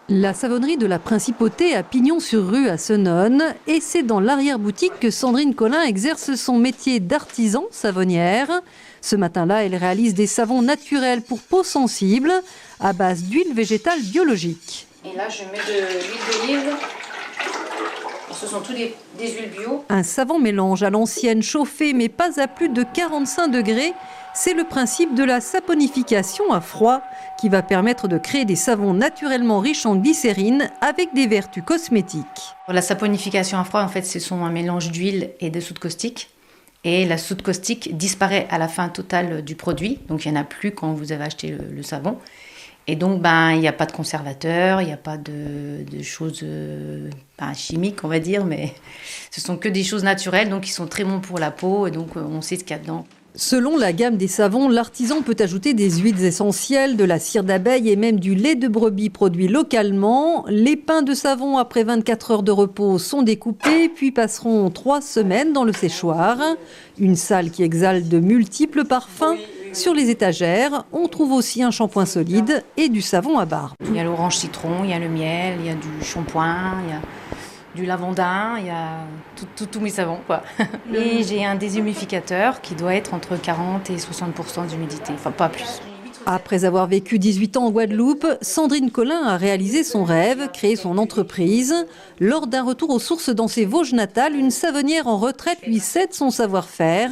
La savonnerie de la Principauté à Pignon-sur-Rue à Senones, et c'est dans l'arrière-boutique que Sandrine Collin exerce son métier d'artisan savonnière. Ce matin-là, elle réalise des savons naturels pour peau sensible à base d'huile végétale biologique. Et là, je mets de l'huile d'olive. Ce sont tous des huiles bio. Un savant mélange à l'ancienne, chauffé mais pas à plus de 45 degrés. C'est le principe de la saponification à froid qui va permettre de créer des savons naturellement riches en glycérine avec des vertus cosmétiques. La saponification à froid, en fait, ce sont un mélange d'huile et de soude caustique. Et la soude caustique disparaît à la fin totale du produit. Donc, il n'y en a plus quand vous avez acheté le savon. Et donc, il n'y a pas de conservateur, il n'y a pas de choses chimiques, on va dire, mais ce sont que des choses naturelles, donc qui sont très bons pour la peau, et donc on sait ce qu'il y a dedans. Selon la gamme des savons, l'artisan peut ajouter des huiles essentielles, de la cire d'abeille et même du lait de brebis produit localement. Les pains de savon, après 24 heures de repos, sont découpés, puis passeront 3 semaines dans le séchoir. Une salle qui exhale de multiples parfums. Sur les étagères, on trouve aussi un shampoing solide et du savon à barbe. Il y a l'orange citron, il y a le miel, il y a du shampoing, il y a du lavandin, il y a tous mes savons, quoi. Et j'ai un déshumidificateur qui doit être entre 40 et 60% d'humidité, enfin pas plus. Après avoir vécu 18 ans en Guadeloupe, Sandrine Collin a réalisé son rêve, créé son entreprise. Lors d'un retour aux sources dans ses Vosges natales, une savonnière en retraite lui cède son savoir-faire.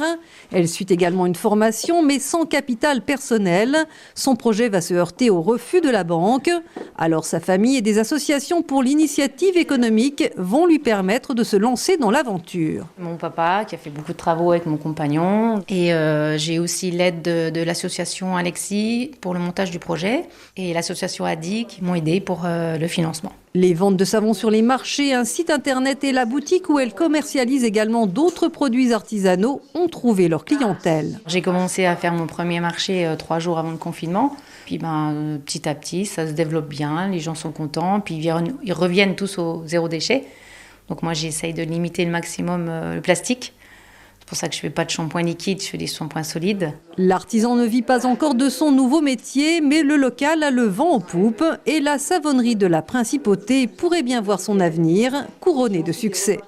Elle suit également une formation, mais sans capital personnel. Son projet va se heurter au refus de la banque. Alors sa famille et des associations pour l'initiative économique vont lui permettre de se lancer dans l'aventure. Mon papa qui a fait beaucoup de travaux avec mon compagnon. Et j'ai aussi l'aide de l'association Alexis pour le montage du projet et l'association ADI qui m'ont aidé pour le financement. Les ventes de savon sur les marchés, un site internet et la boutique où elle commercialise également d'autres produits artisanaux ont trouvé leur clientèle. J'ai commencé à faire mon premier marché 3 jours avant le confinement. Puis petit à petit, ça se développe bien, les gens sont contents, puis ils reviennent tous au zéro déchet. Donc moi, j'essaye de limiter le maximum le plastique. C'est pour ça que je ne fais pas de shampoing liquide, je fais des shampoings solides. L'artisan ne vit pas encore de son nouveau métier, mais le local a le vent en poupe et la savonnerie de la Principauté pourrait bien voir son avenir couronné de succès.